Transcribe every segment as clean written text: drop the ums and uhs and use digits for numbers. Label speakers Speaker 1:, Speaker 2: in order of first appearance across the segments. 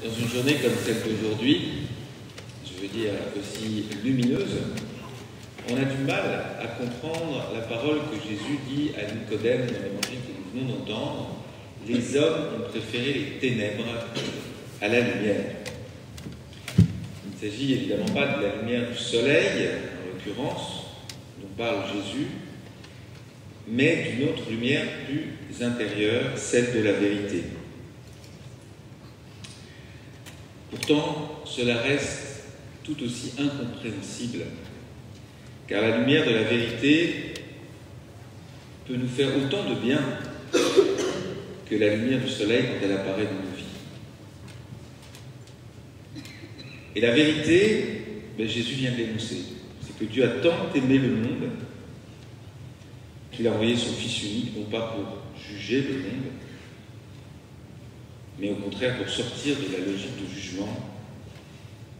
Speaker 1: Dans une journée comme celle d'aujourd'hui, je veux dire aussi lumineuse, on a du mal à comprendre la parole que Jésus dit à Nicodème dans l'évangile que nous venons d'entendre. Les hommes ont préféré les ténèbres à la lumière. Il ne s'agit évidemment pas de la lumière du soleil, en l'occurrence, dont parle Jésus, mais d'une autre lumière plus intérieure, celle de la vérité. Pourtant, cela reste tout aussi incompréhensible, car la lumière de la vérité peut nous faire autant de bien que la lumière du soleil quand elle apparaît dans nos vies. Et la vérité, Jésus vient de l'énoncer, c'est que Dieu a tant aimé le monde qu'il a envoyé son Fils unique, non pas pour juger le monde, mais au contraire pour sortir de la logique de jugement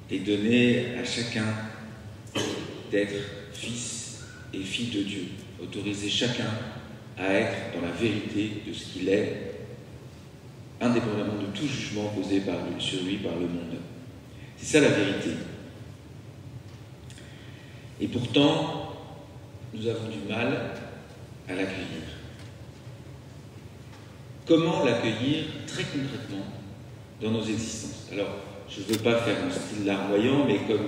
Speaker 1: et donner à chacun d'être fils et fille de Dieu, autoriser chacun à être dans la vérité de ce qu'il est, indépendamment de tout jugement posé sur lui par le monde. C'est ça la vérité. Et pourtant, nous avons du mal à l'accueillir. Comment l'accueillir très concrètement dans nos existences? Alors, je ne veux pas faire un style larmoyant, mais comme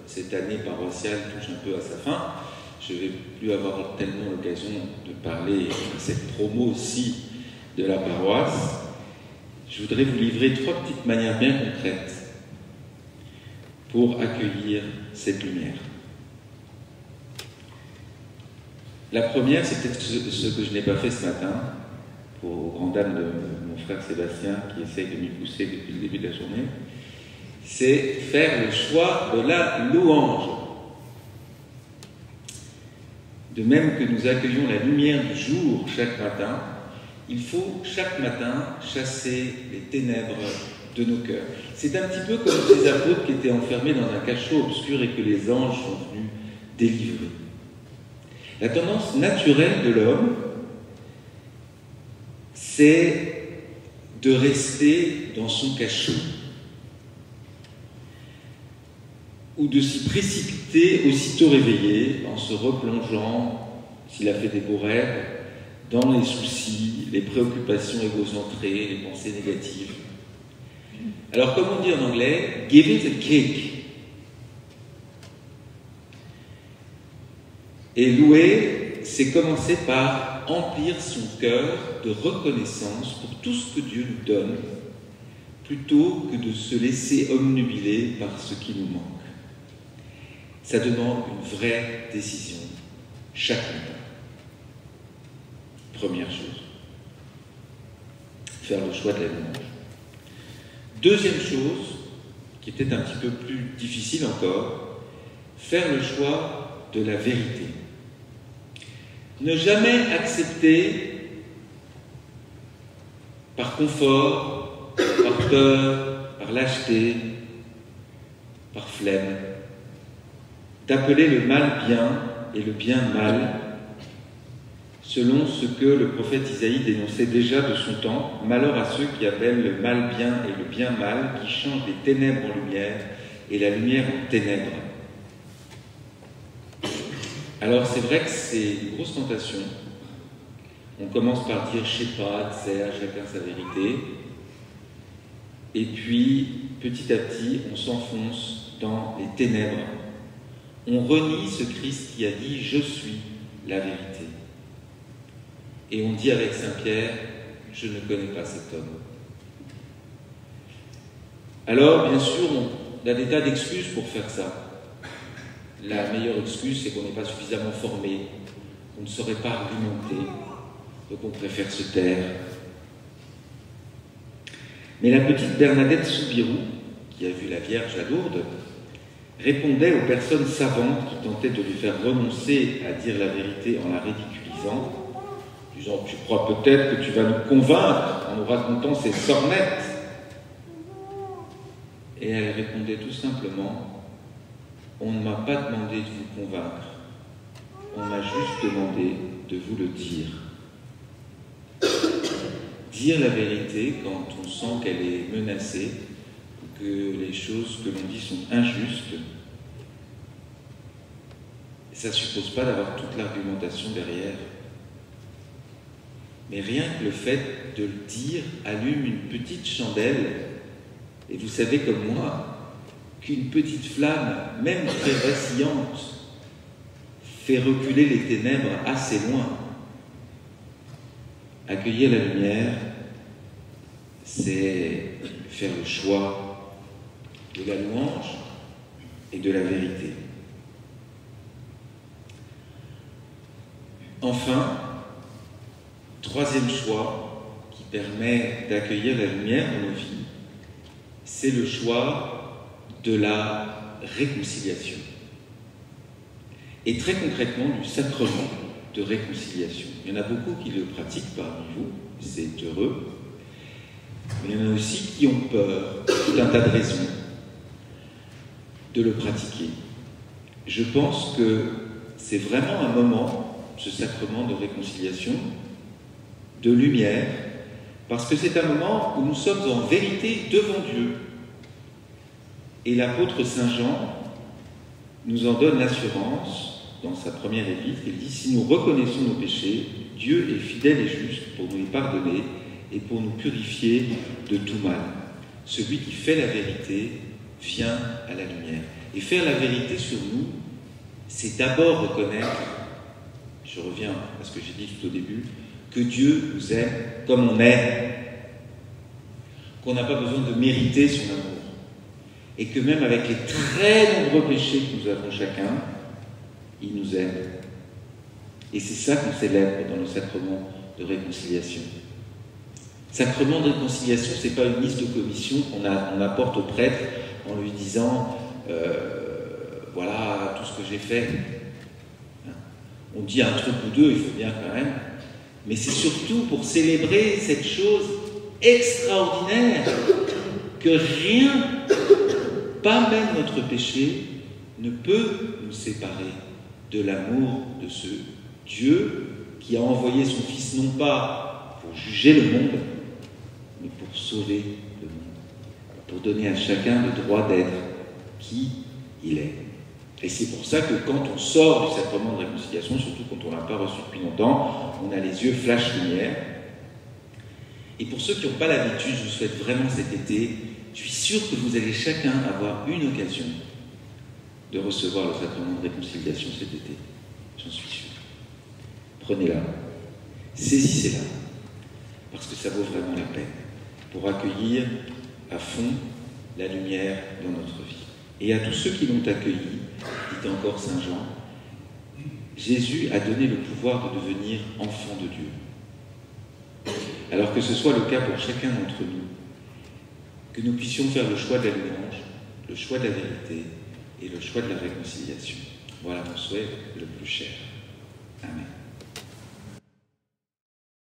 Speaker 1: cette année paroissiale touche un peu à sa fin, je ne vais plus avoir tellement l'occasion de parler de cette promo-ci de la paroisse. Je voudrais vous livrer 3 petites manières bien concrètes pour accueillir cette lumière. La première, c'est peut-être ce que je n'ai pas fait ce matin, aux grandes dames de mon frère Sébastien, qui essaye de m'y pousser depuis le début de la journée, c'est faire le choix de la louange. De même que nous accueillons la lumière du jour chaque matin, il faut chaque matin chasser les ténèbres de nos cœurs. C'est un petit peu comme ces apôtres qui étaient enfermés dans un cachot obscur et que les anges sont venus délivrer. La tendance naturelle de l'homme, c'est de rester dans son cachot ou de s'y précipiter aussitôt réveillé en se replongeant, s'il a fait des beaux rêves, dans les soucis, les préoccupations égocentrées, les pensées négatives. Alors, comme on dit en anglais, give it a kick. Et louer, c'est commencer par emplir son cœur de reconnaissance pour tout ce que Dieu nous donne, plutôt que de se laisser obnubiler par ce qui nous manque. Ça demande une vraie décision, chaque matin. Première chose, faire le choix de la louange. Deuxième chose, qui est peut-être un petit peu plus difficile encore, faire le choix de la vérité. Ne jamais accepter par confort, par peur, par lâcheté, par flemme, d'appeler le mal bien et le bien mal, selon ce que le prophète Isaïe dénonçait déjà de son temps. Malheur à ceux qui appellent le mal bien et le bien mal, qui changent les ténèbres en lumière et la lumière en ténèbres. Alors c'est vrai que c'est une grosse tentation. On commence par dire « je sais pas », « c'est à chacun sa vérité ». Et puis, petit à petit, on s'enfonce dans les ténèbres. On renie ce Christ qui a dit « je suis la vérité ». Et on dit avec Saint-Pierre « je ne connais pas cet homme ». Alors, bien sûr, on a des tas d'excuses pour faire ça. La meilleure excuse, c'est qu'on n'est pas suffisamment formé, qu'on ne saurait pas argumenter, donc on préfère se taire. Mais la petite Bernadette Soubirous, qui a vu la Vierge à Lourdes, répondait aux personnes savantes qui tentaient de lui faire renoncer à dire la vérité en la ridiculisant, disant « tu crois peut-être que tu vas nous convaincre en nous racontant ces sornettes ?» Et elle répondait tout simplement « on ne m'a pas demandé de vous convaincre, on m'a juste demandé de vous le dire. » Dire la vérité quand on sent qu'elle est menacée, que les choses que l'on dit sont injustes, ça ne suppose pas d'avoir toute l'argumentation derrière. Mais rien que le fait de le dire allume une petite chandelle. Et vous savez comme moi qu'une petite flamme, même très vacillante, fait reculer les ténèbres assez loin. Accueillir la lumière, c'est faire le choix de la louange et de la vérité. Enfin, troisième choix qui permet d'accueillir la lumière dans nos vies, c'est le choix de la réconciliation. Et très concrètement, du sacrement de réconciliation. Il y en a beaucoup qui le pratiquent parmi vous, c'est heureux, mais il y en a aussi qui ont peur, tout un tas de raisons, de le pratiquer. Je pense que c'est vraiment un moment, ce sacrement de réconciliation, de lumière, parce que c'est un moment où nous sommes en vérité devant Dieu. Et l'apôtre Saint Jean nous en donne l'assurance dans sa première épître. Il dit « Si nous reconnaissons nos péchés, Dieu est fidèle et juste pour nous les pardonner et pour nous purifier de tout mal. Celui qui fait la vérité vient à la lumière. » Et faire la vérité sur nous, c'est d'abord reconnaître, je reviens à ce que j'ai dit tout au début, que Dieu nous aime comme on est, qu'on n'a pas besoin de mériter son amour, et que même avec les très nombreux péchés que nous avons chacun, il nous aime. Et c'est ça qu'on célèbre dans le sacrement de réconciliation. Sacrement de réconciliation, ce n'est pas une liste de commissions qu'on apporte au prêtre en lui disant voilà tout ce que j'ai fait. On dit un truc ou deux, il faut bien quand même. Mais c'est surtout pour célébrer cette chose extraordinaire que rien, pas même notre péché, ne peut nous séparer de l'amour de ce Dieu qui a envoyé son Fils non pas pour juger le monde, mais pour sauver le monde, pour donner à chacun le droit d'être qui il est. Et c'est pour ça que quand on sort du sacrement de réconciliation, surtout quand on ne l'a pas reçu depuis longtemps, on a les yeux flash lumière. Et pour ceux qui n'ont pas l'habitude, je vous souhaite vraiment cet été, je suis sûr que vous allez chacun avoir une occasion de recevoir le sacrement de réconciliation cet été. J'en suis sûr. Prenez-la, saisissez-la, parce que ça vaut vraiment la peine pour accueillir à fond la lumière dans notre vie. Et à tous ceux qui l'ont accueilli, dit encore Saint Jean, Jésus a donné le pouvoir de devenir enfant de Dieu. Alors que ce soit le cas pour chacun d'entre nous, que nous puissions faire le choix de la louange, le choix de la vérité et le choix de la réconciliation. Voilà mon souhait le plus cher. Amen.